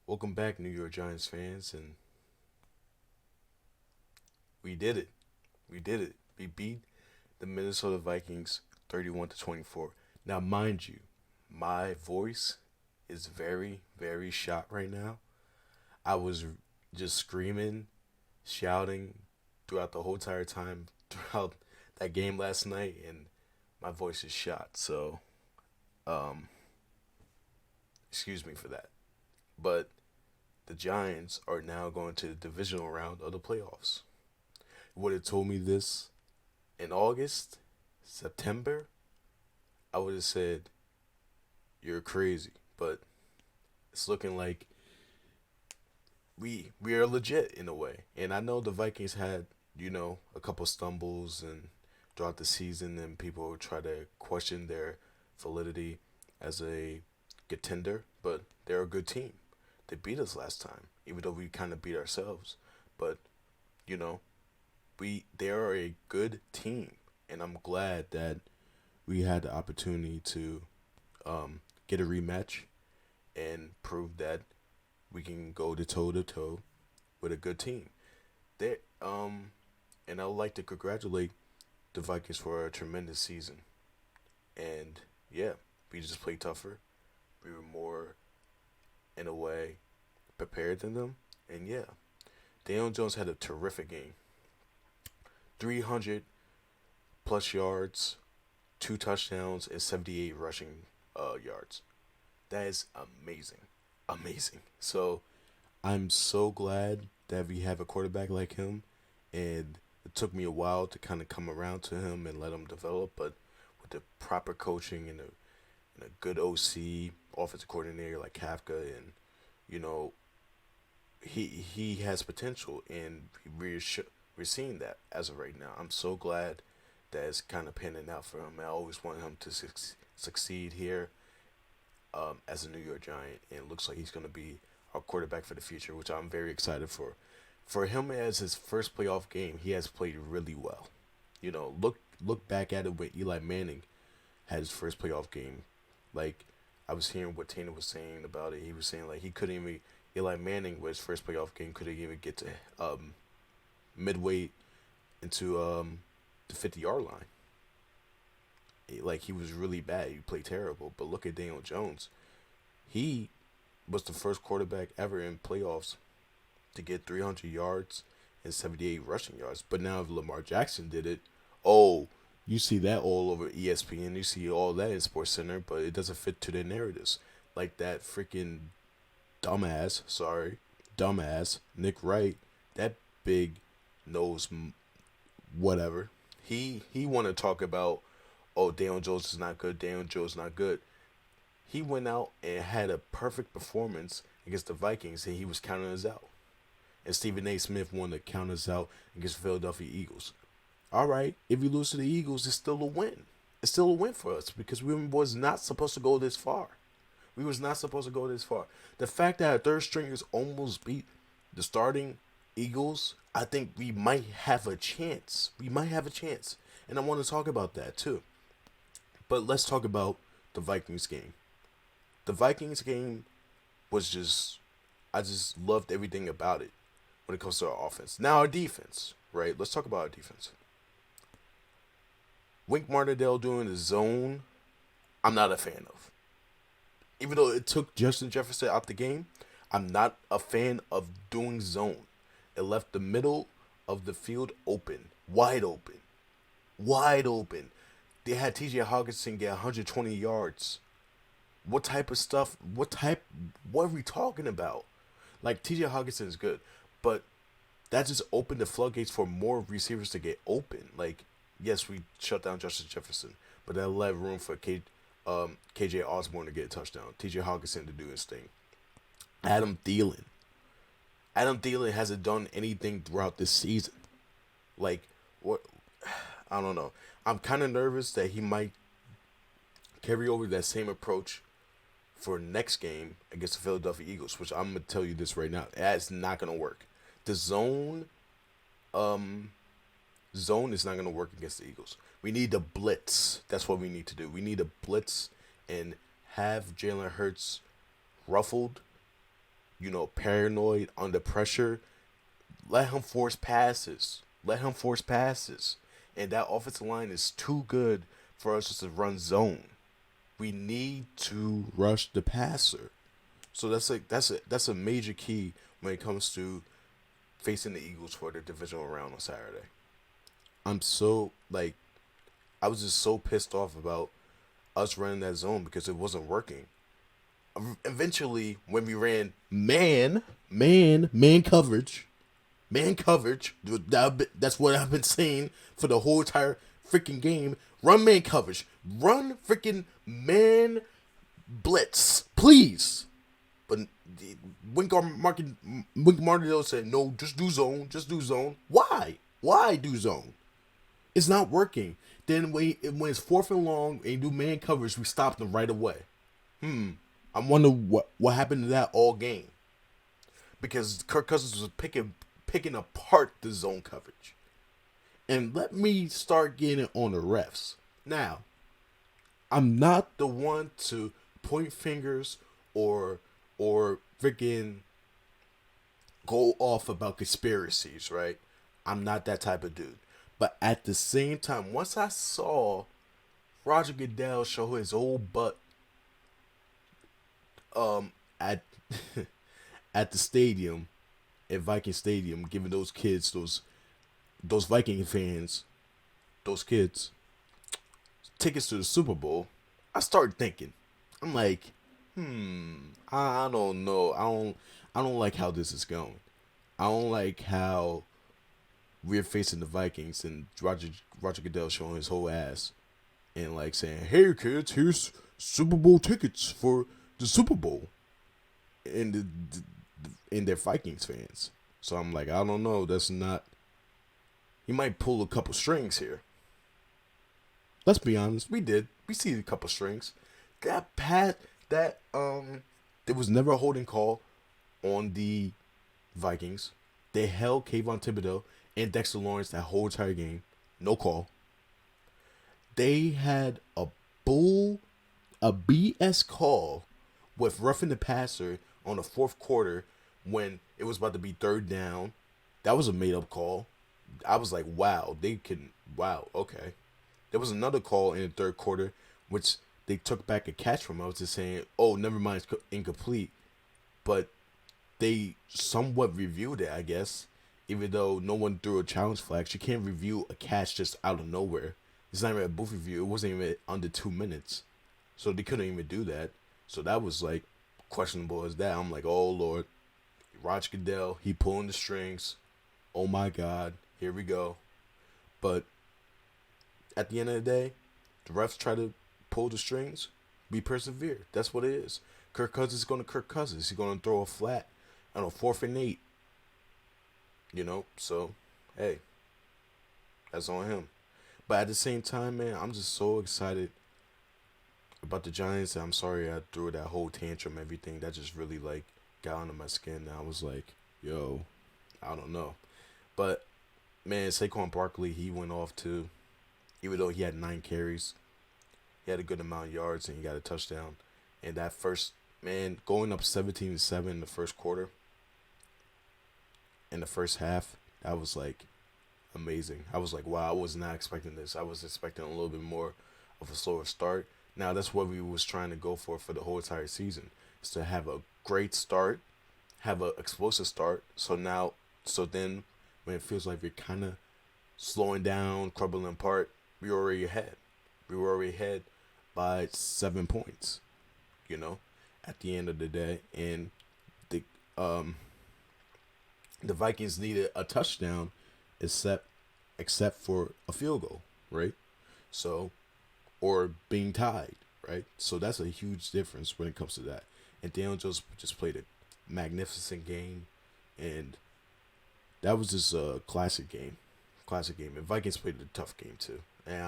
Welcome back, New York Giants fans, and we did it. We did it. We beat the Minnesota Vikings 31 to 24. Now, mind you, my voice is very, very shot right now. I was just screaming, shouting throughout the whole entire time throughout that game last night, and my voice is shot. So, um, excuse me for that. But the Giants are now going to the divisional round of the playoffs. Would have told me this in August, September, I would have said you're crazy. But it's looking like we are legit in a way. And I know the Vikings had a couple stumbles and throughout the season, and people try to question their validity as a contender. But they're a good team. They beat us last time, even though we kind of beat ourselves. But you know, they are a good team, and I'm glad that we had the opportunity to get a rematch and prove that we can go to toe with a good team. They and I would like to congratulate the Vikings for a tremendous season. And yeah, we just played tougher. We were more, in a way, prepared than them. And yeah, Daniel Jones had a terrific game. 300 plus yards, two touchdowns, and 78 rushing yards. That is amazing. Amazing. So I'm so glad that we have a quarterback like him. And it took me a while to kind of come around to him and let him develop. But with the proper coaching and a good OC, offensive coordinator like Kafka, and, you know, he has potential. And we're seeing that as of right now. I'm so glad that it's kind of panning out for him. I always want him to succeed here as a New York Giant, and it looks like he's going to be our quarterback for the future, which I'm very excited for. For him as his first playoff game, he has played really well. Look back at it when Eli Manning had his first playoff game. Like, I was hearing what Tanner was saying about it. He was saying like he couldn't even Eli Manning with his first playoff game couldn't even get to midway into the 50-yard line. Like, he was really bad. He played terrible. But look at Daniel Jones. He was the first quarterback ever in playoffs to get 300 yards and 78 rushing yards. But now if Lamar Jackson did it, oh, you see that all over ESPN. You see all that in Sports Center, but it doesn't fit to their narratives. Like that freaking dumbass Nick Wright, that big nose whatever. He want to talk about, oh, Daniel Jones is not good. Daniel Jones is not good. He went out and had a perfect performance against the Vikings, and he was counting us out. And Stephen A. Smith wanted to count us out against the Philadelphia Eagles. All right, if we lose to the Eagles, it's still a win. It's still a win for us because we was not supposed to go this far. We was not supposed to go this far. The fact that our third stringers almost beat the starting Eagles, I think we might have a chance. We might have a chance. And I want to talk about that too. But let's talk about the Vikings game. The Vikings game was just, I just loved everything about it when it comes to our offense. Now, our defense, right? Let's talk about our defense. Wink Martindale doing the zone, I'm not a fan of. Even though it took Justin Jefferson out the game, I'm not a fan of doing zone. It left the middle of the field open, wide open, wide open. They had TJ Hawkinson get 120 yards. What type of stuff? What are we talking about? Like, TJ Hawkinson is good, but that just opened the floodgates for more receivers to get open. Like, yes, we shut down Justin Jefferson, but that left room for KJ Osborne to get a touchdown, TJ Hawkinson to do his thing. Adam Thielen. Adam Thielen hasn't done anything throughout this season. Like, what? I don't know. I'm kind of nervous that he might carry over that same approach for next game against the Philadelphia Eagles, which I'm gonna tell you this right now, that's not gonna work. The um, zone is not gonna work against the Eagles. We need the blitz. That's what we need to do. We need a blitz and have Jalen Hurts ruffled paranoid under pressure, let him force passes. Let him force passes. And that offensive line is too good for us just to run zone. We need to rush the passer. So that's a major key when it comes to facing the Eagles for the divisional round on Saturday. I'm so like I was just so pissed off about us running that zone because it wasn't working. Eventually, when we ran man coverage, that's what I've been saying for the whole entire freaking game. Run man coverage, run freaking man blitz, please. But Wink Martindale said, no, just do zone, just do zone. Why? Why do zone? It's not working. Then when it's fourth and long and you do man coverage, we stop them right away. I wonder what happened to that all game. Because Kirk Cousins was picking apart the zone coverage. And let me start getting it on the refs. Now, I'm not the one to point fingers or freaking go off about conspiracies, right? I'm not that type of dude. But at the same time, once I saw Roger Goodell show his old butt at at the stadium, at Viking Stadium, giving those kids, those Viking fans, those kids, tickets to the Super Bowl, I started thinking. I'm like, I don't know. I don't like how this is going. I don't like how we're facing the Vikings and Roger Goodell showing his whole ass and like saying, "Hey kids, here's Super Bowl tickets for the Super Bowl," and they're Vikings fans. So I'm like, I don't know. That's not. He might pull a couple strings here. Let's be honest. We did. We see a couple strings. There was never a holding call on the Vikings. They held Kayvon Thibodeau and Dexter Lawrence that whole entire game. No call. They had a BS call with roughing the passer on the fourth quarter when it was about to be third down. That was a made up call. I was like, wow, okay. There was another call in the third quarter, which they took back a catch from. I was just saying, oh, never mind, it's incomplete. But they somewhat reviewed it, I guess, even though no one threw a challenge flag. You can't review a catch just out of nowhere. It's not even a booth review. It wasn't even under 2 minutes. So they couldn't even do that. So that was like questionable as that. I'm like, oh, Lord. Roger Goodell, he pulling the strings. Oh, my God. Here we go. But at the end of the day, the refs try to pull the strings. We persevere. That's what it is. Kirk Cousins is going to Kirk Cousins. He's going to throw a flat on a 4th and 8. So, hey, that's on him. But at the same time, man, I'm just so excited about the Giants. I'm sorry I threw that whole tantrum, everything. That just really, like, got under my skin. I was like, yo, I don't know. But, man, Saquon Barkley, he went off too. Even though he had 9 carries, he had a good amount of yards and he got a touchdown. And that first, man, going up 17-7 in the first quarter, in the first half, that was like amazing. I was like, wow, I was not expecting this. I was expecting a little bit more of a slower start. Now that's what we was trying to go for the whole entire season, is to have a great start, have an explosive start. So then when it feels like we're kind of slowing down, crumbling apart, we were already ahead. We were already ahead by 7 points, at the end of the day. And the Vikings needed a touchdown except for a field goal, right? So, or being tied, right? So that's a huge difference when it comes to that. And Daniel Jones just played a magnificent game, and that was just a classic game. And Vikings played a tough game too. And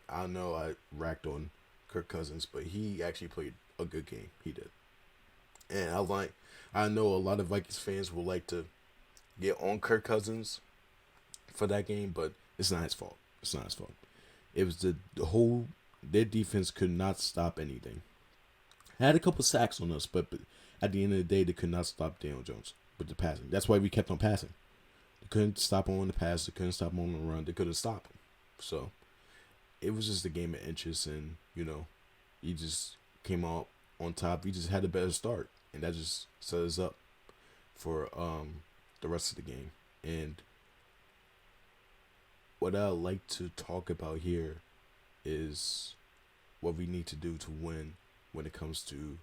I know I racked on Kirk Cousins, but he actually played a good game. He did. And I know a lot of Vikings fans will like to get on Kirk Cousins for that game, but it's not his fault. It was the their defense could not stop anything. Had a couple sacks on us, but at the end of the day, they could not stop Daniel Jones with the passing. That's why we kept on passing. They couldn't stop him on the pass. They couldn't stop him on the run. They couldn't stop him. So it was just a game of inches, and he just came out on top. He just had a better start, and that just set us up for the rest of the game. And what I like to talk about here is what we need to do to win when it comes to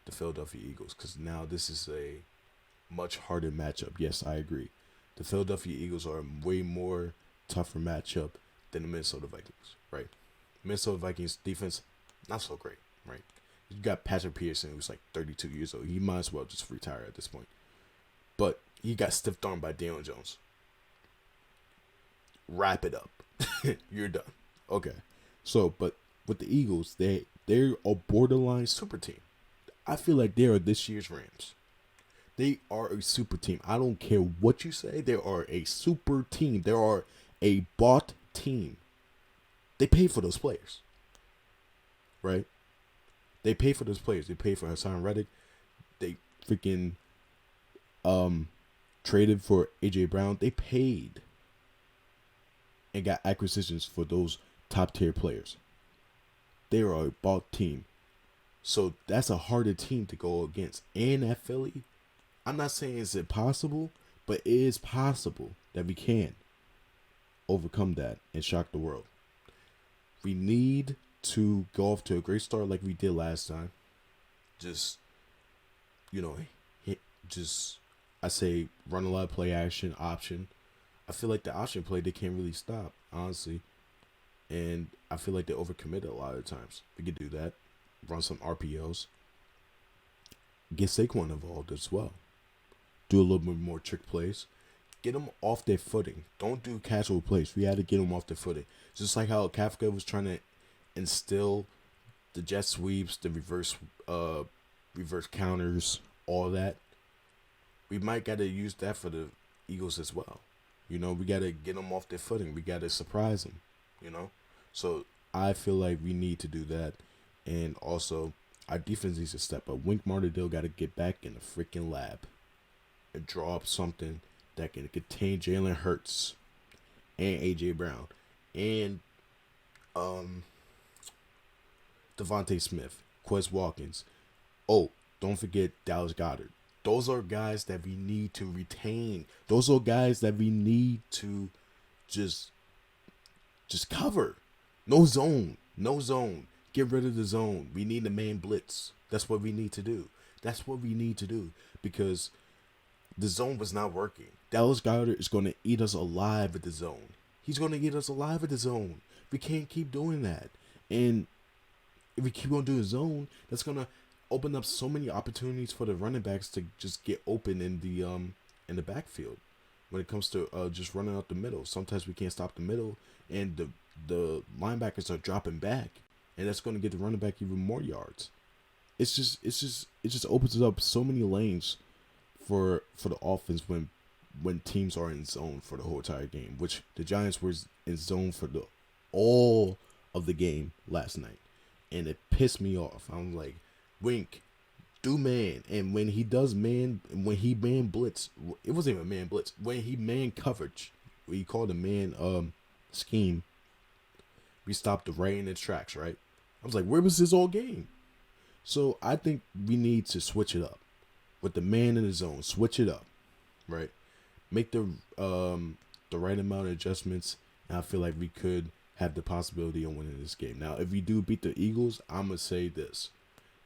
the Philadelphia Eagles, because now this is a much harder matchup. Yes, I agree. The Philadelphia Eagles are a way more tougher matchup than the Minnesota Vikings, right? Minnesota Vikings defense, not so great, right? You got Patrick Peterson, who's like 32 years old. He might as well just retire at this point. But he got stiff armed by Daniel Jones. Wrap it up. You're done. Okay. So, but with the Eagles, they're a borderline super team. I feel like they are this year's Rams. They are a super team. I don't care what you say. They are a super team. They are a bought team. They pay for those players. Right? They pay for those players. They pay for Hassan Reddick. They freaking traded for A.J. Brown. They paid and got acquisitions for those top tier players. They are a bought team. So that's a harder team to go against. And at Philly, I'm not saying it's impossible, but it is possible that we can overcome that and shock the world. We need to go off to a great start like we did last time. Just, I say run a lot of play action, option. I feel like the option play, they can't really stop, honestly. And I feel like they overcommit a lot of times. We could do that. Run some RPOs. Get Saquon involved as well. Do a little bit more trick plays. Get them off their footing. Don't do casual plays. We had to get them off their footing. Just like how Kafka was trying to instill the jet sweeps, the reverse counters, all that. We might got to use that for the Eagles as well. We got to get them off their footing. We got to surprise them, So I feel like we need to do that. And also, our defense needs to step up. Wink Martindale got to get back in the freaking lab and draw up something that can contain Jalen Hurts and A.J. Brown and Devontae Smith, Quez Watkins. Oh, don't forget Dallas Goedert. Those are guys that we need to retain. Those are guys that we need to just cover. No zone. Get rid of the zone. We need a man blitz. That's what we need to do. Because the zone was not working. Dallas Goedert is going to eat us alive at the zone. He's going to eat us alive at the zone. We can't keep doing that. And if we keep on doing zone, that's going to open up so many opportunities for the running backs to just get open in the backfield. When it comes to just running out the middle, sometimes we can't stop the middle, and the linebackers are dropping back, and that's going to get the running back even more yards. It just opens up so many lanes for the offense when teams are in zone for the whole entire game, which the Giants were in zone for all of the game last night, and it pissed me off. I'm like, Wink, do man. And when he does man, when he man blitz, it wasn't even man blitz. When he man coverage, when he called a man scheme, we stopped right in its tracks, right? I was like, where was this all game? So I think we need to switch it up. With the man in the zone, switch it up, right? Make the right amount of adjustments, and I feel like we could have the possibility of winning this game. Now, if we do beat the Eagles, I'm going to say this.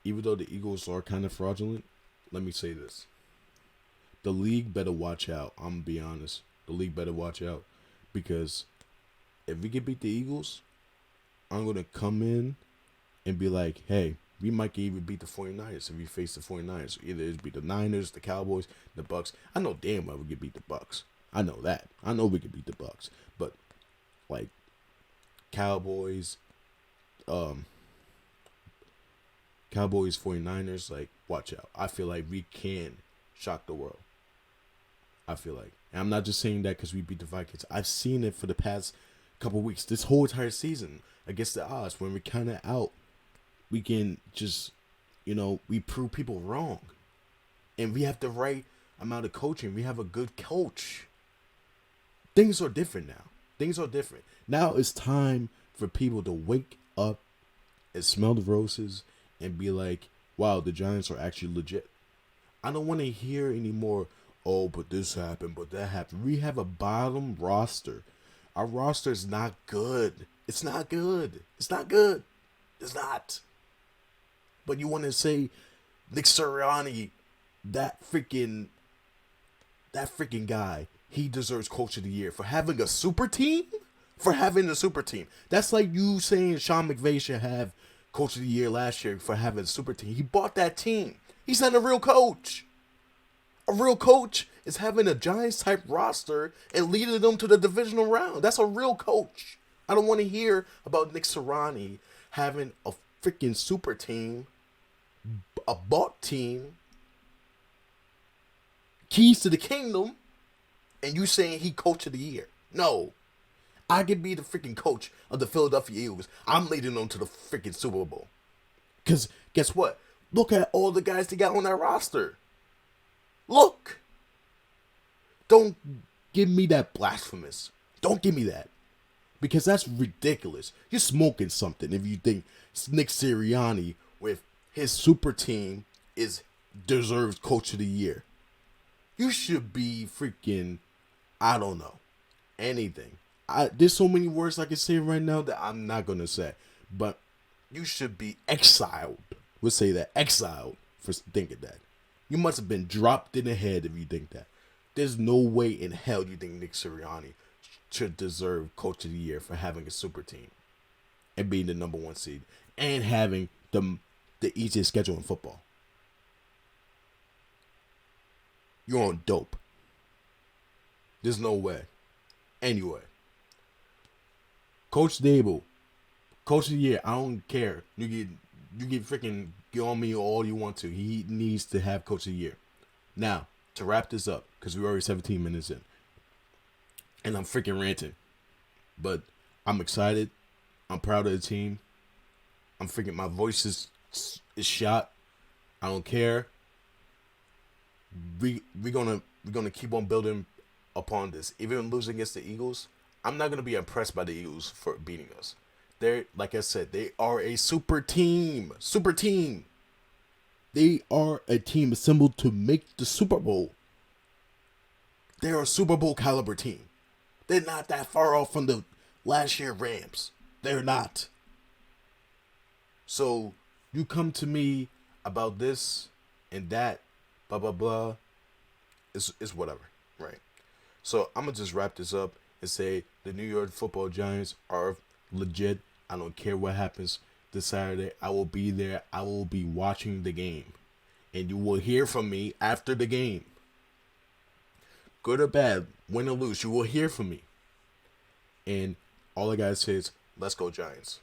Even though the Eagles are kind of fraudulent, let me say this. The league better watch out. I'm going to be honest. The league better watch out. Because if we can beat the Eagles, I'm going to come in and be like, hey, we might even beat the 49ers if we face the 49ers. Either it's beat the Niners, the Cowboys, the Bucks. I know damn well we can beat the Bucks. I know that. I know we can beat the Bucks. But, like, Cowboys, 49ers, like, watch out. I feel like we can shock the world. I feel like. And I'm not just saying that because we beat the Vikings. I've seen it for the past couple weeks. This whole entire season against the odds, when we're kind of out, we can just, we prove people wrong. and we have the right amount of coaching. We have a good coach. Things are different now. Things are different. Now it's time for people to wake up and smell the roses and be like, wow, the Giants are actually legit. I don't want to hear anymore, oh, but this happened, but that happened. We have a bottom roster. Our roster is not good. It's not good. It's not good. It's not. But you want to say Nick Sirianni, that freaking guy, he deserves Coach of the Year for having a super team? For having a super team. That's like you saying Sean McVay should have Coach of the Year last year for having a super team. He bought that team. He's not a real coach. A real coach is having a Giants-type roster and leading them to the divisional round. That's a real coach. I don't want to hear about Nick Sirianni having a freaking super team, a bought team, keys to the kingdom, and you saying he Coach of the Year. No. I could be the freaking coach of the Philadelphia Eagles. I'm leading them to the freaking Super Bowl. Because guess what? Look at all the guys they got on that roster. Look. Don't give me that blasphemous. Don't give me that. Because that's ridiculous. You're smoking something if you think Nick Sirianni with his super team deserves Coach of the Year. You should be freaking, I don't know, anything. There's so many words I can say right now that I'm not going to say. But you should be exiled. We'll say that. Exiled for thinking that. You must have been dropped in the head if you think that. There's no way in hell you think Nick Sirianni should deserve Coach of the Year for having a super team and being the number 1 seed and having the easiest schedule in football. You're on dope. There's no way. Anyway. Coach Dable, Coach of the Year, I don't care. You get freaking get on me all you want to. He needs to have Coach of the Year. Now, to wrap this up, because we're already 17 minutes in, and I'm freaking ranting, but I'm excited. I'm proud of the team. I'm freaking, my voice is shot. I don't care. We're gonna keep on building upon this. Even losing against the Eagles, I'm not gonna be impressed by the Eagles for beating us. They're, like I said, they are a super team. Super team. They are a team assembled to make the Super Bowl. They're a Super Bowl caliber team. They're not that far off from the last year Rams. They're not. So you come to me about this and that, blah blah blah. It's whatever, right? So I'm gonna just wrap this up and say the New York Football Giants are legit. I don't care what happens this Saturday. I will be there. I will be watching the game. And you will hear from me after the game. Good or bad, win or lose, you will hear from me. And all I gotta say is, let's go Giants.